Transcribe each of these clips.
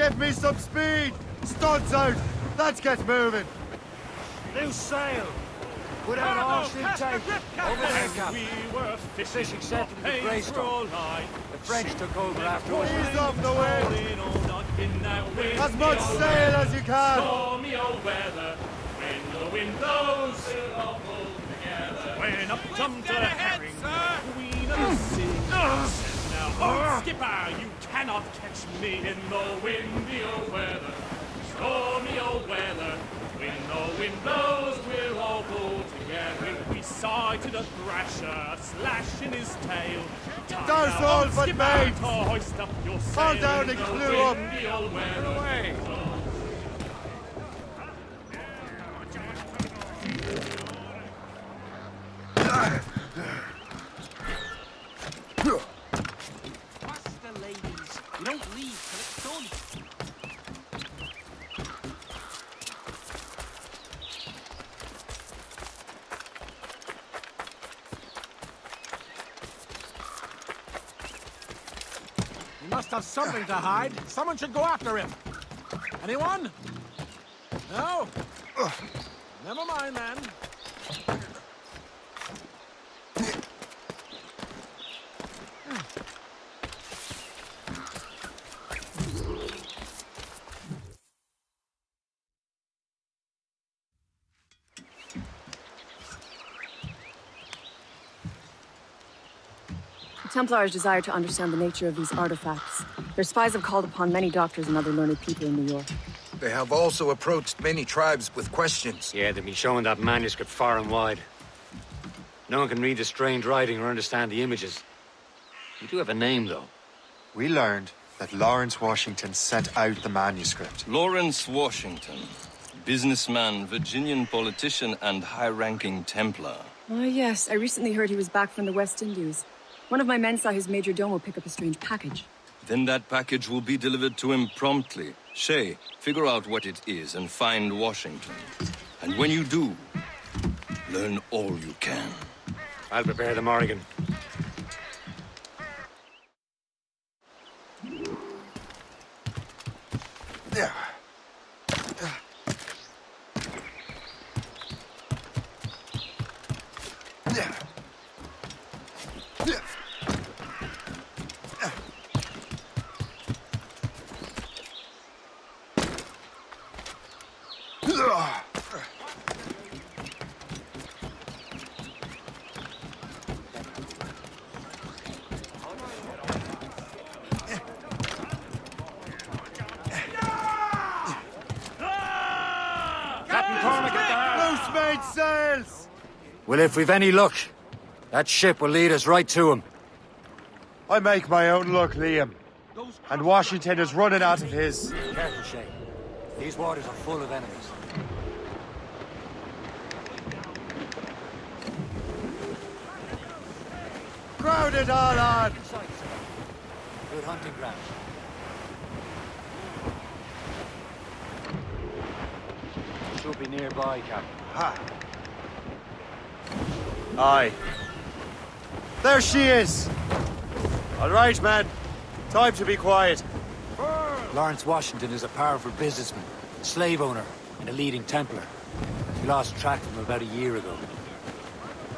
Give me some speed! Studs out! Let's get moving! New sail! Put out all ship tape! Over there, Cap! We were Fishing set in the Greystone. The French took over afterwards. Ease off the wind! As much sail as you can! Stormy old weather, when the wind blows, we'll all pull together. When up jumped a herring, queen of the sea. Now, old skipper, you cannot catch me in the windy old weather, stormy old weather. When the wind blows, we'll all pull together. We sighted a thrasher, slashing his tail. That's all but mate! Hoist up your sail. Fall down and clew up! Away! What's the ladies? You don't leave till it's done. He must have something to hide. Someone should go after him. Anyone? No? Never mind then. The Templars desire to understand the nature of these artifacts. Their spies have called upon many doctors and other learned people in New York. They have also approached many tribes with questions. Yeah, they've been showing that manuscript far and wide. No one can read the strange writing or understand the images. You do have a name, though. We learned that Lawrence Washington sent out the manuscript. Lawrence Washington, businessman, Virginian politician, and high-ranking Templar. Ah, yes. I recently heard he was back from the West Indies. One of my men saw his major domo pick up a strange package. Then that package will be delivered to him promptly. Shay, figure out what it is and find Washington. And when you do, learn all you can. I'll prepare the Morrigan. Yeah. Loose made sails! Well, if we've any luck, that ship will lead us right to him. I make my own luck, Liam. And Washington is running out of his. Careful, Shay. These waters are full of enemies. Crowded all on! Good hunting ground. Should be nearby, Captain. Ha! Aye. There she is! All right, man. Time to be quiet. Lawrence Washington is a powerful businessman, slave owner, and a leading Templar. We lost track of him about a year ago.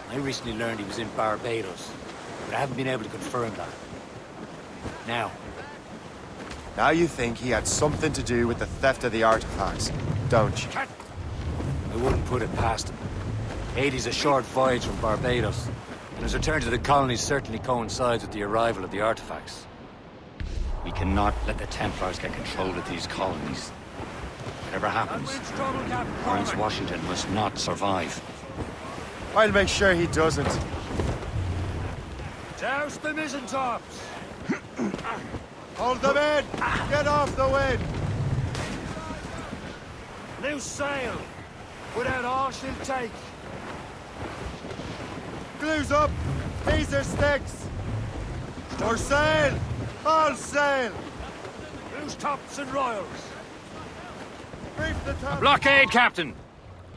I recently learned he was in Barbados, but I haven't been able to confirm that. Now you think he had something to do with the theft of the artifacts, don't you? I wouldn't put it past him. Haiti's a short voyage from Barbados, and his return to the colonies certainly coincides with the arrival of the artifacts. We cannot let the Templars get control of these colonies. Whatever happens, Lawrence Washington must not survive. I'll make sure he doesn't. Douse the mizzen tops! Hold them in! Get off the wind! New sail! Put out all she'll take! Glues up! These are sticks! Or sail! All sail! Loose tops and royals! Reef the top! Blockade, Captain!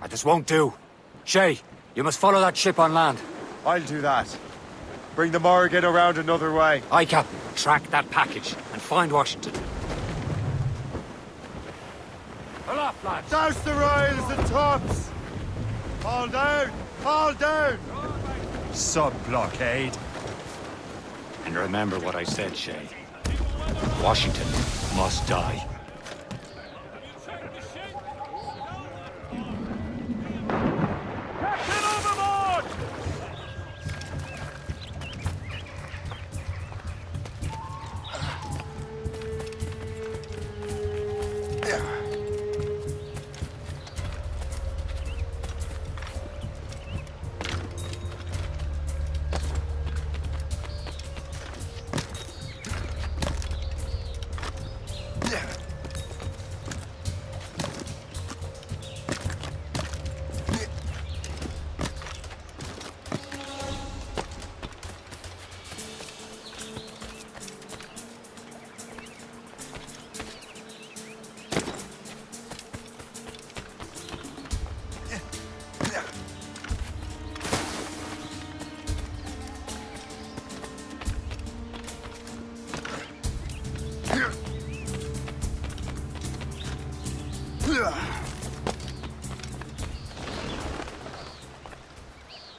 This won't do. Shay, you must follow that ship on land. I'll do that. Bring the Morrigan around another way. Aye, Captain. Track that package and find Washington. lads. Douse the royals and tops! Fall down! Fall down! Sub-blockade. And remember what I said, Shay. Washington must die. Captain overboard!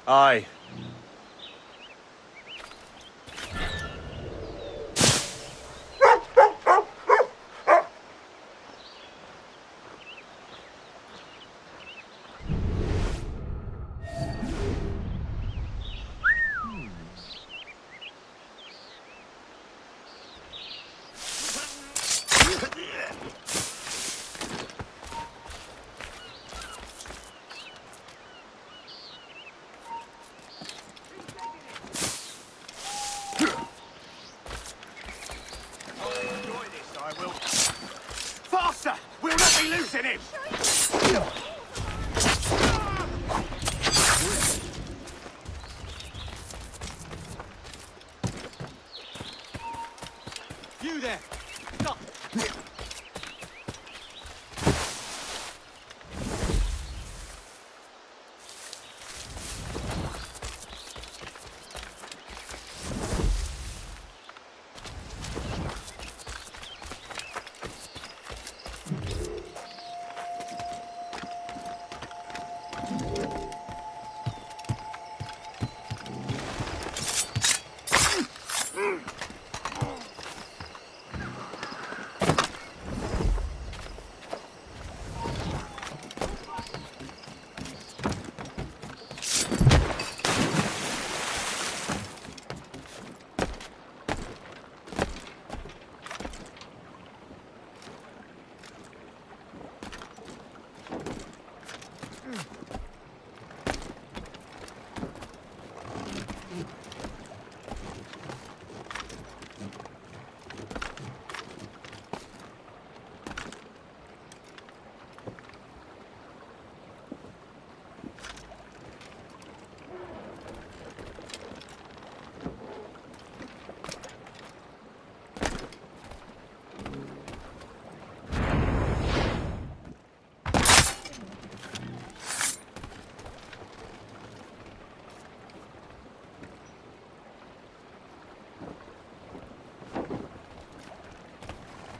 Aye. Faster! We'll not be losing him! You there! Stop!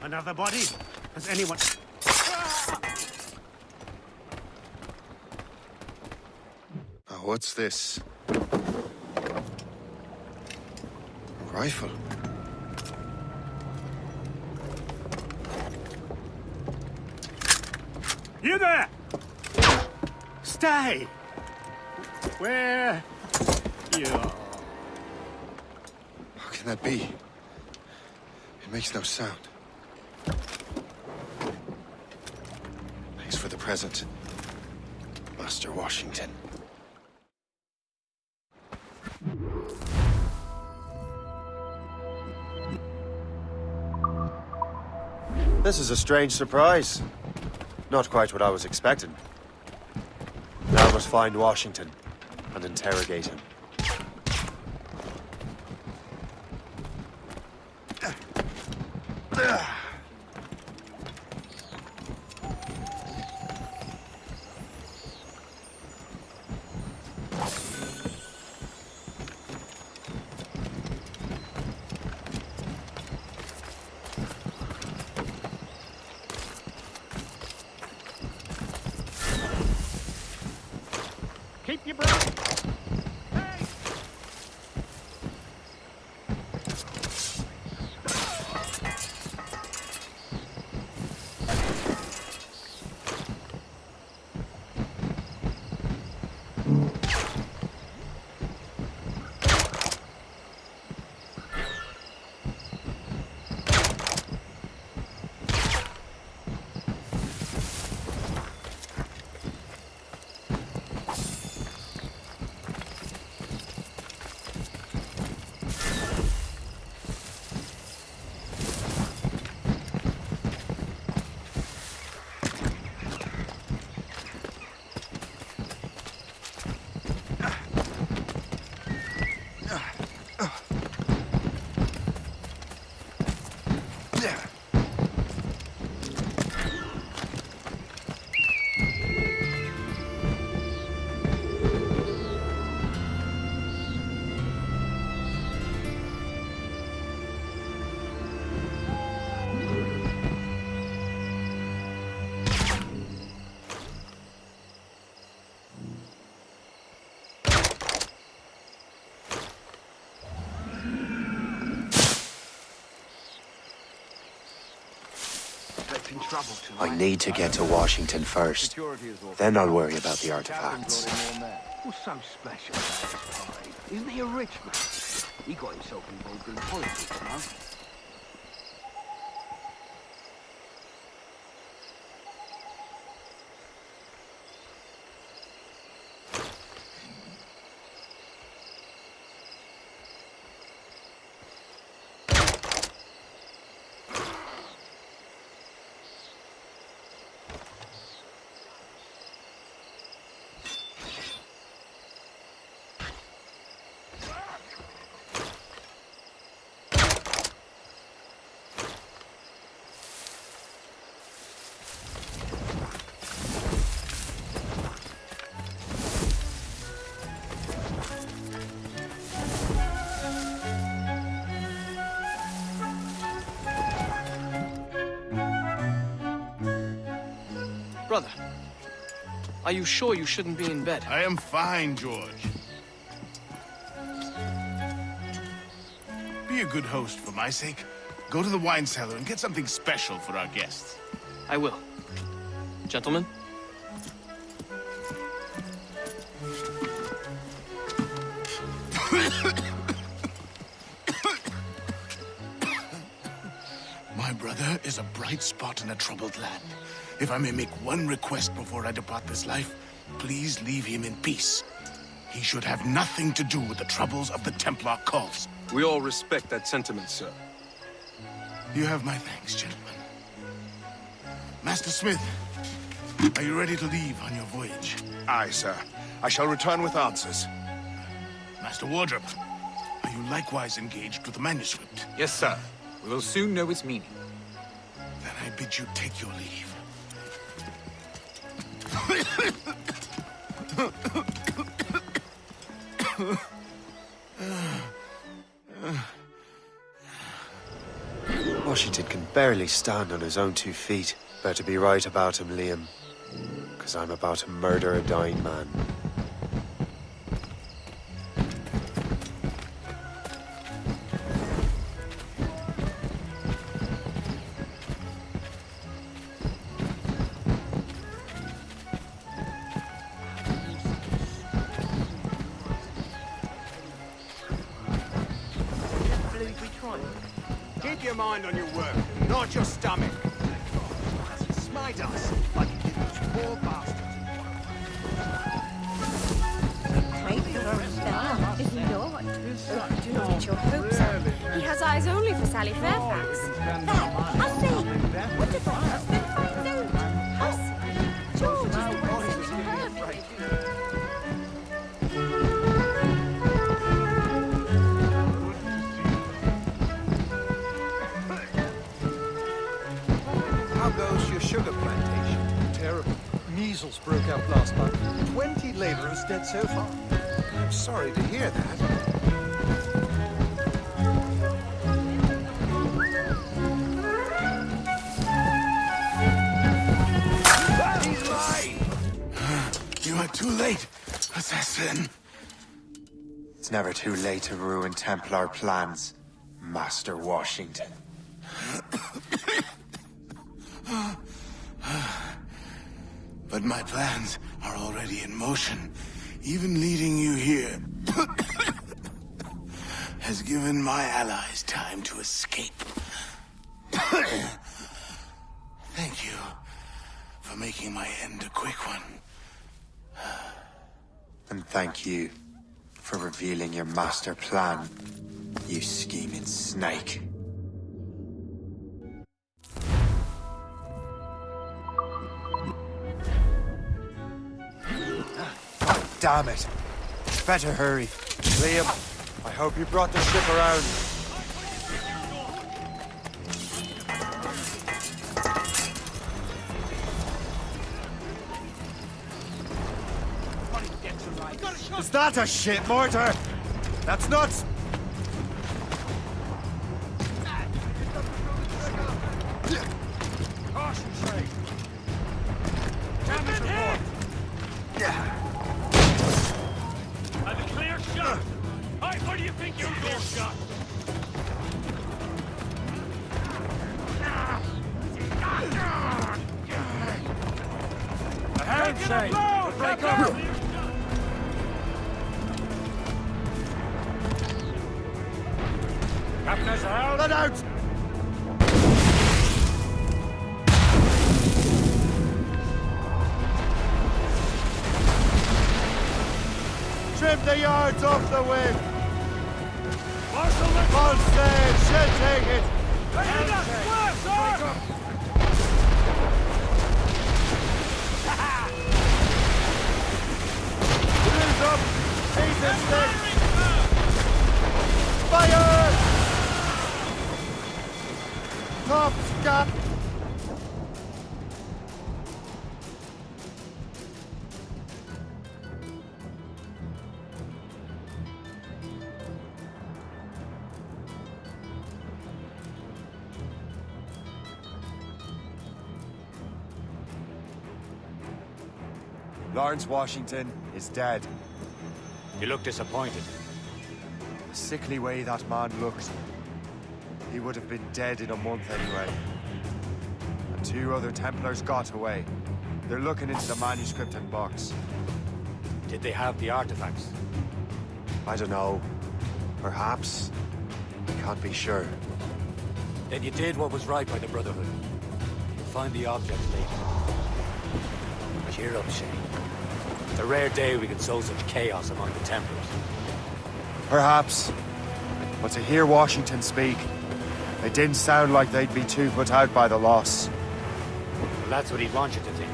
Another body? Has anyone... Oh, what's this? A rifle. You there! Stay! Where... you... How can that be? It makes no sound. Thanks for the present, Master Washington. This is a strange surprise. Not quite what I was expecting. Now I must find Washington and interrogate him. You brought. I need to get to Washington first. Then I'll worry about the artifacts. What's so special about this party? Isn't he a rich man? He got himself involved in politics, no? Brother, are you sure you shouldn't be in bed? I am fine, George. Be a good host for my sake. Go to the wine cellar and get something special for our guests. I will. Gentlemen? My brother is a bright spot in a troubled land. If I may make one request before I depart this life, please leave him in peace. He should have nothing to do with the troubles of the Templar cause. We all respect that sentiment, sir. You have my thanks, gentlemen. Master Smith, are you ready to leave on your voyage? Aye, sir. I shall return with answers. Master Wardrop, are you likewise engaged with the manuscript? Yes, sir. We will soon know its meaning. Then I bid you take your leave. Washington can barely stand on his own 2 feet. Better be right about him, Liam. Because I'm about to murder a dying man. Keep your mind on your work, not your stomach. Smite us like you did those poor bastards. Pray for him, is he not? Oh, do not get your hopes up. He has eyes only for Sally Fairfax. I'll see. What did the husband find out? I'll see. George is the one sending her. How goes your sugar plantation? Terrible. Measles broke out last month. 20 laborers dead so far. I'm sorry to hear that. He's mine! You are too late. assassin. It's never too late to ruin Templar plans, Master Washington. But my plans are already in motion. Even leading you here has given my allies time to escape. Thank you for making my end a quick one. And thank you for revealing your master plan, you scheming snake. God damn it. Better hurry. Liam, I hope you brought the ship around. Is that a shit mortar? That's nuts! Caution, Shay. Damage report. And a clear shot. Hey, where do you think you're clear shot? A hand, Shay. Break up. Captain has a hound. Let out! Trim the yards off the wind! Marshal, let's All sail, she'll take it! Ready to square, sir! Cruise up! Pieces stick! Fire! Top scat! Lawrence Washington is dead. You look disappointed. The sickly way that man looked. He would have been dead in a month anyway. And 2 other Templars got away. They're looking into the manuscript and box. Did they have the artifacts? I don't know. Perhaps. Can't be sure. Then you did what was right by the Brotherhood. You'll find the objects later. But cheer up, Shane. It's a rare day we can sow such chaos among the Templars. Perhaps. But to hear Washington speak, it didn't sound like they'd be too put out by the loss. Well, that's what he'd want you to think.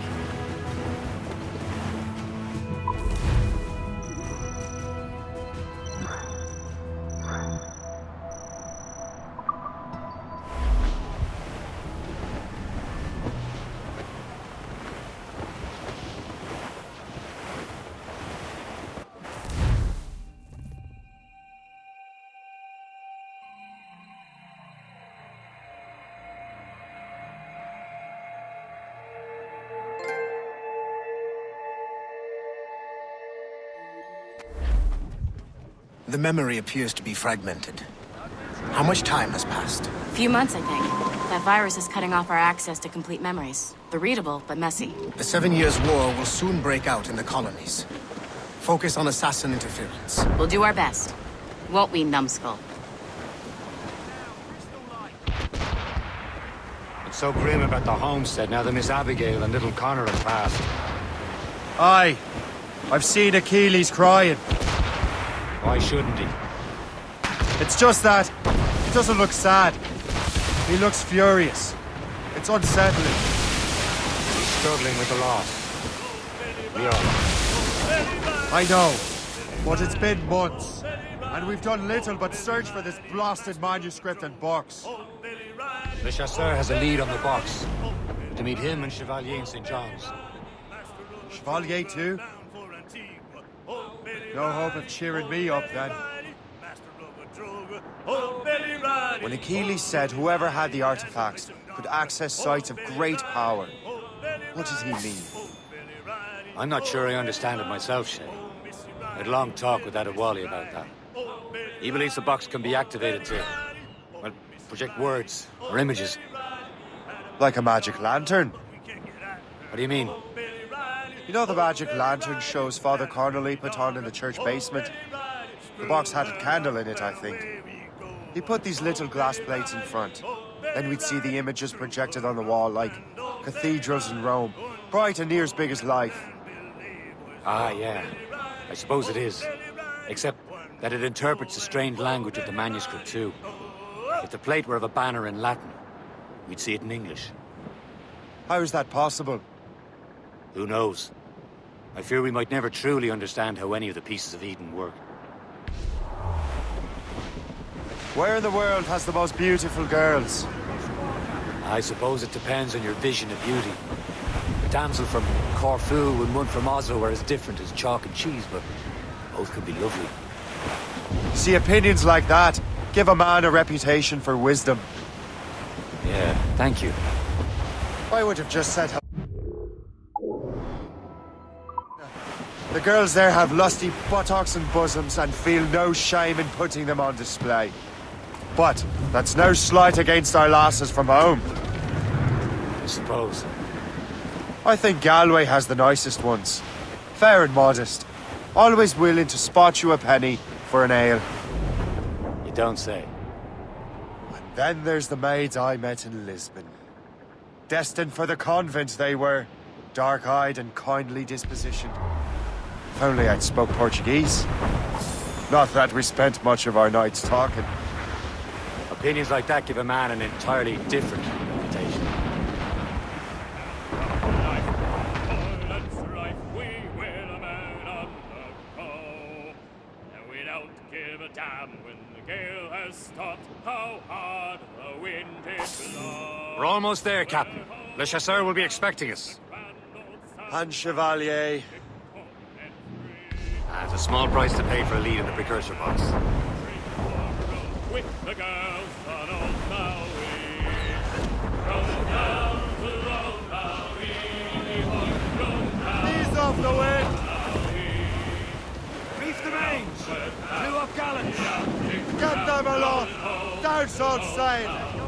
The memory appears to be fragmented. How much time has passed? A few months, I think. That virus is cutting off our access to complete memories. They're readable, but messy. The 7 Years' War will soon break out in the colonies. Focus on assassin interference. We'll do our best. Won't we, numbskull? It's so grim about the homestead now that Miss Abigail and little Connor have passed. Aye. I've seen Achilles crying. Why shouldn't he? It's just that he doesn't look sad. He looks furious. It's unsettling. He's struggling with the loss. We are. I know, but it's been months, and we've done little but search for this blasted manuscript and box. Le Chasseur has a lead on the box. To meet him and Chevalier in St. John's. Chevalier too? No hope of cheering me up then. When Achilles said whoever had the artifacts could access sites of great power, what did he mean? I'm not sure I understand it myself, Shay. I had a long talk with Adewale about that. He believes the box can be activated to, well, project words or images. Like a magic lantern. What do you mean? You know the magic lantern shows Father Connolly put on in the church basement? The box had a candle in it, I think. He put these little glass plates in front. Then we'd see the images projected on the wall like cathedrals in Rome, bright and near as big as life. Ah, yeah. I suppose it is. Except that it interprets the strained language of the manuscript too. If the plate were of a banner in Latin, we'd see it in English. How is that possible? Who knows? I fear we might never truly understand how any of the pieces of Eden work. Where in the world has the most beautiful girls? I suppose it depends on your vision of beauty. The damsel from Corfu and one from Oslo are as different as chalk and cheese, but both could be lovely. See, opinions like that give a man a reputation for wisdom. Yeah, thank you. I would have just said... The girls there have lusty buttocks and bosoms and feel no shame in putting them on display. But that's no slight against our lasses from home. I suppose. I think Galway has the nicest ones. Fair and modest. Always willing to spot you a penny for an ale. You don't say. And then there's the maids I met in Lisbon. Destined for the convent they were. Dark-eyed and kindly dispositioned. If only I'd spoke Portuguese. Not that we spent much of our nights talking. Opinions like that give a man an entirely different reputation. We don't give a damn when the gale has stopped. How hard the wind is blow. We're almost there, Captain. Le Chasseur will be expecting us. And Chevalier. It's a small price to pay for a lead in the precursor box. With the girls on old Maui, rolling down to old Maui, Ease off the wind! Reef the mains, clew up gallant, Get them aloft! Don't sail!